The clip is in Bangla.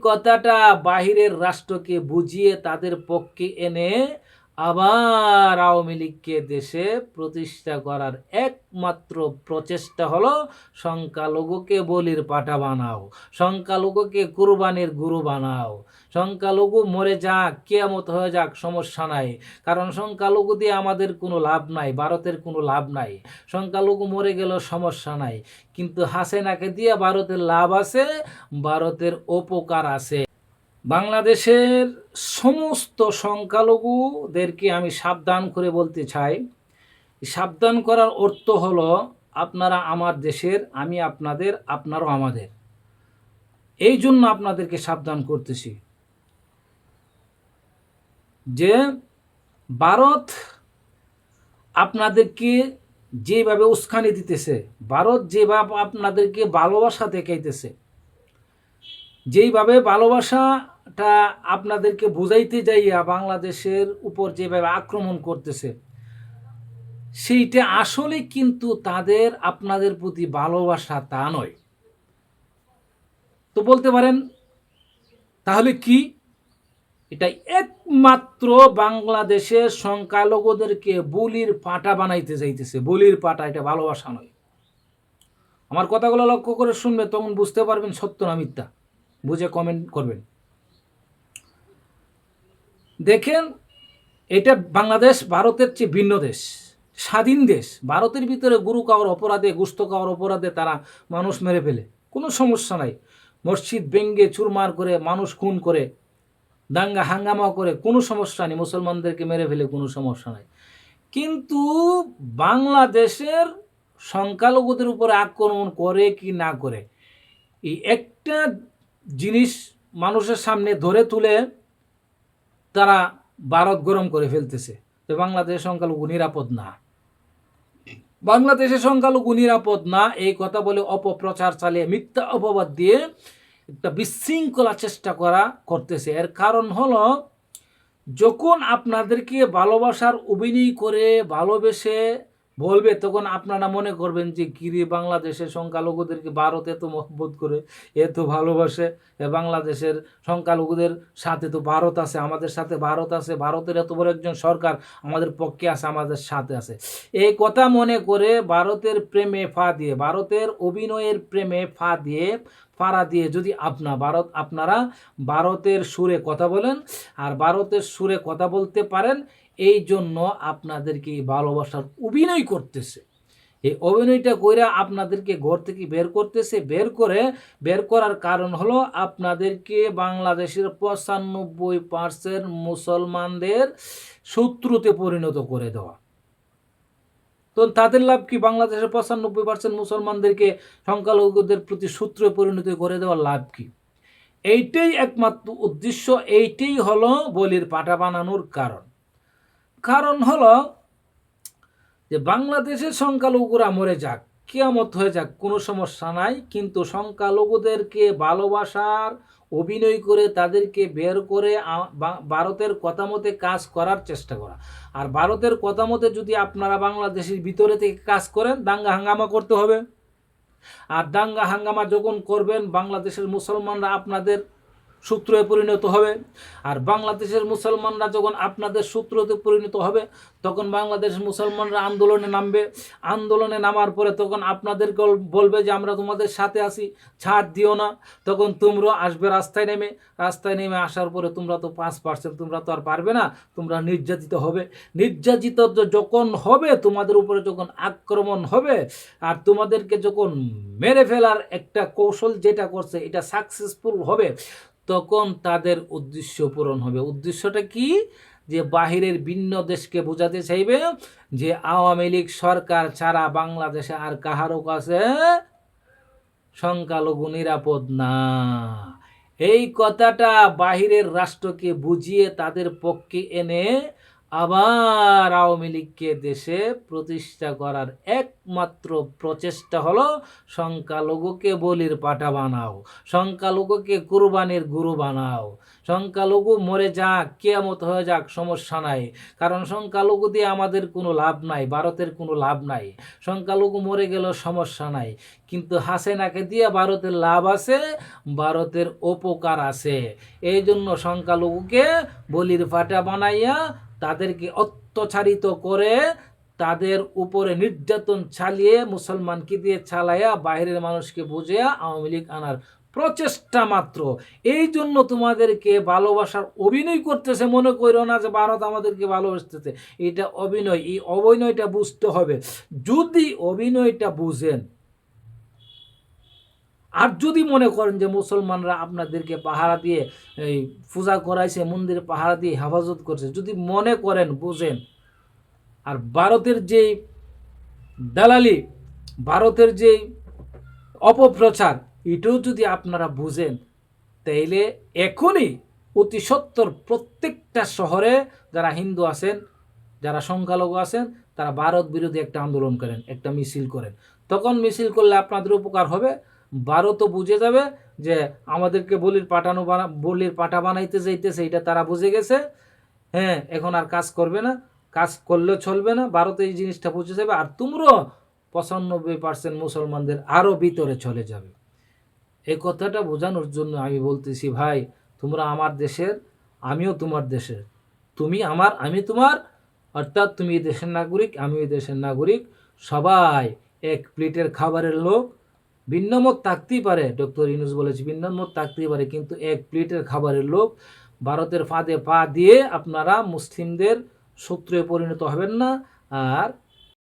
কথাটা বাহিরের রাষ্ট্রকে বুঝিয়ে তাদের পক্ষে এনে আবার আওয়ামী লীগকে দেশে প্রতিষ্ঠা করার একমাত্র প্রচেষ্টা হলো সংখ্যালঘুকে বলির পাঠা বানাও, সংখ্যালঘুকে কুরবানির গুরু বানাও, সংখ্যালঘু মরে যাক, কিয়ামত হয়ে যাক, সমস্যা নাই, কারণ সংখ্যালঘু দিয়ে আমাদের কোনো লাভ নাই, ভারতের কোনো লাভ নাই, সংখ্যালঘু মরে গেলেও সমস্যা নাই, কিন্তু হাসিনাকে দিয়ে ভারতের লাভ আছে, ভারতের উপকার আছে। বাংলাদেশের সমস্ত সংখ্যালঘুদেরকে আমি সাবধান করে বলতে চাই, সাবধান করার অর্থ হলো আপনারা আমার দেশের, আমি আপনাদের, আপনারাও আমাদের। এই জন্য আপনাদেরকে সাবধান করতেছি যে ভারত আপনাদেরকে যেভাবে উস্কানি দিতেছে, ভারত যেভাবে আপনাদেরকে ভালোবাসা দেখাইতেছে, যেইভাবে ভালোবাসাটা আপনাদেরকে বুঝাইতে যাইয়া বাংলাদেশের উপর যেভাবে আক্রমণ করতেছে, সেইটা আসলে কিন্তু তাদের আপনাদের প্রতি ভালোবাসা তা নয়। তো বলতে পারেন তাহলে কি? এটা একমাত্র বাংলাদেশের সংখ্যালঘুদেরকে বলির পাঠা বানাইতে চাইতেছে, বলির পাঠা, এটা ভালোবাসা নয়। আমার কথাগুলো লক্ষ্য করে শুনবে, তখন বুঝতে পারবেন সত্য না মিথ্যা, বুঝে কমেন্ট করবেন। দেখেন, এটা বাংলাদেশ ভারতের চেয়ে ভিন্ন দেশ, স্বাধীন দেশ। ভারতের ভিতরে গরু খাওয়ার অপরাধে, গোস্ত খাওয়ার অপরাধে তারা মানুষ মেরে ফেলে, কোনো সমস্যা নাই। মসজিদ ভেঙ্গে চুরমার করে, মানুষ খুন করে, দাঙ্গা হাঙ্গামা করে, কোনো সমস্যা নেই, মুসলমানদেরকে মেরে ফেলে, কোনো সমস্যা নাই। কিন্তু বাংলাদেশের সংখ্যালঘুদের উপরে আক্রমণ করে কি না করে, এই একটা জিনিস মানুষের সামনে ধরে তুলে তারা ভারত গরম করে ফেলতেছে, তো বাংলাদেশের সংখ্যালঘু নিরাপদ না, বাংলাদেশের সংখ্যালঘু নিরাপদ না, এই কথা বলে অপপ্রচার চালিয়ে মিথ্যা অপবাদ দিয়ে একটা বিশৃঙ্খলা চেষ্টা করতেছে। এর কারণ হলো, যখন আপনাদেরকে ভালোবাসার অভিনয় করে ভালোবেসে বলবে, তখন আপনারা মনে করবেন যে কিরে, বাংলাদেশের সংখ্যালঘুদেরকে ভারত এত মহব্বত করে, এত ভালোবাসে, বাংলাদেশের সংখ্যালঘুদের সাথে তো ভারত আছে, আমাদের সাথে ভারত আছে, ভারতের এত বড় একজন সরকার আমাদের পক্ষে আছে, আমাদের সাথে আছে, এই কথা মনে করে ভারতের প্রেমে ফা দিয়ে, ভারতের অভিনয়ের প্রেমে ফাড়া দিয়ে যদি আপনারা ভারতের সুরে কথা বলেন আর ভারতের সুরে কথা বলতে পারেন, এই জন্য আপনাদেরকে এই ভালোবাসার অভিনয় করতেছে। এই অভিনয়টা কইরা আপনাদেরকে ঘর থেকে বের করতেছে। বের করার কারণ হলো আপনাদেরকে বাংলাদেশের 95% মুসলমানদের শত্রুতে পরিণত করে দেওয়া। তো তাদের লাভ কি? বাংলাদেশের 95% মুসলমানদেরকে সংখ্যালঘুদের প্রতি শত্রুতে পরিণত করে দেওয়ার লাভ কি? এইটাই একমাত্র উদ্দেশ্য, এইটাই হলো বলির পাঠা বানানোর কারণ হলো যে বাংলাদেশের সংখ্যালঘুরা মরে যাক, কিয়ামত হয়ে যাক, কোনো সমস্যা নাই, কিন্তু সংখ্যালঘুদেরকে ভালোবাসার অভিনয় করে তাদেরকে বের করে ভারতের কথা মতে কাজ করার চেষ্টা করা। আর ভারতের কথা মতে যদি আপনারা বাংলাদেশের ভিতরে থেকে কাজ করেন, দাঙ্গা হাঙ্গামা করতে হবে। আর দাঙ্গা হাঙ্গামা যখন করবেন, বাংলাদেশের মুসলমানরা আপনাদের শত্রুতে পরিণত হবে। আর বাংলাদেশের মুসলমানরা যখন আপনাদের শত্রুতে পরিণত হবে, তখন বাংলাদেশের মুসলমানরা আন্দোলনে নামবে। আন্দোলনে নামার পরে তখন আপনাদেরকে বলবে যে আমরা তোমাদের সাথে আছি, ছাড় দিও না। তখন তোমরাও আসবে রাস্তায় নেমে আসার পরে তোমরা তো 5%, তোমরা তো আর পারবে না, তোমরা নির্যাতিত হবে। নির্যাতিত যখন হবে, তোমাদের উপরে যখন আক্রমণ হবে, আর তোমাদেরকে যখন মেরে ফেলার একটা কৌশল যেটা করছে এটা সাকসেসফুল হবে, তখন তাদের উদ্দেশ্য পূরণ হবে। উদ্দেশ্যটা কি? যে বাহিরের ভিন্ন দেশকে বোঝাতে চাইবে যে আওয়ামী লীগ সরকার ছাড়া বাংলাদেশে আর কাহারও কাছে সংখ্যালঘু নিরাপদ না। এই কথাটা বাহিরের রাষ্ট্রকে বুঝিয়ে তাদের পক্ষে এনে আবার আওয়ামী লীগকে দেশে প্রতিষ্ঠা করার একমাত্র প্রচেষ্টা হলো সংখ্যালঘুকে বলির পাঠা বানাও, সংখ্যালঘুকে কুরবানির গুরু বানাও, সংখ্যালঘু মরে যাক, কিয়ামত হয়ে যাক, সমস্যা নাই, কারণ সংখ্যালঘু দিয়ে আমাদের কোনো লাভ নাই, ভারতের কোনো লাভ নাই, সংখ্যালঘু মরে গেলেও সমস্যা নাই, কিন্তু হাসিনাকে দিয়ে ভারতের লাভ আছে, ভারতের উপকার আছে। এই জন্য সংখ্যালঘুকে বলির পাঠা বানাইয়া তাদেরকে অত্যাচারিত করে, তাদের উপরে নির্যাতন চালিয়ে, মুসলমানকে দিয়ে চালাইয়া বাইরের মানুষকে বুঝিয়া আওয়ামী লীগ আনার প্রচেষ্টা মাত্র। এই জন্য তোমাদেরকে ভালোবাসার অভিনয় করতেছে, মনে করো না যে ভারত আমাদেরকে ভালোবাসতেছে, এটা অভিনয়। এই অভিনয়টা বুঝতে হবে। যদি অভিনয়টা বুঝেন, আর যদি মনে করেন যে মুসলমানরা আপনাদেরকে পাহারা দিয়ে এই পূজা করাইছে, মন্দিরে পাহারা দিয়ে হেফাজত করছে, যদি মনে করেন, বুঝেন, আর ভারতের যে দালালি, ভারতের যে অপপ্রচার, এটাও যদি আপনারা বুঝেন, তাইলে এখনই অতি সত্বর প্রত্যেকটা শহরে যারা হিন্দু আছেন, যারা সংখ্যালঘু আছেন, তারা ভারত বিরোধী একটা আন্দোলন করেন, একটা মিছিল করেন। তখন মিছিল করলে আপনাদের উপকার হবে, ভারতও বুঝে যাবে যে আমাদেরকে বলির পাঠা বানাইতে যাইতেছে, এটা তারা বুঝে গেছে। হ্যাঁ, এখন আর কাজ করবে না, কাজ করলে চলবে না, ভারত এই জিনিসটা বুঝে যাবে, আর তোমরাও 95% মুসলমানদের আরও ভিতরে চলে যাবে। এই কথাটা বোঝানোর জন্য আমি বলতেছি, ভাই, তোমরা আমার দেশের, আমিও তোমার দেশের, তুমি আমার, আমি তোমার, অর্থাৎ তুমি এই দেশের নাগরিক, আমি এই দেশের নাগরিক, সবাই এক প্লেটের খাবারের লোক। ভিন্নমত থাকতেই পারে, ডক্টর ইউনূস বলেছে ভিন্নমত থাকতেই পারে, কিন্তু এক প্লেটের খাবারের লোক। ভারতের ফাঁদে পা দিয়ে আপনারা মুসলিমদের শত্রুয়ে পরিণত হবেন না। আর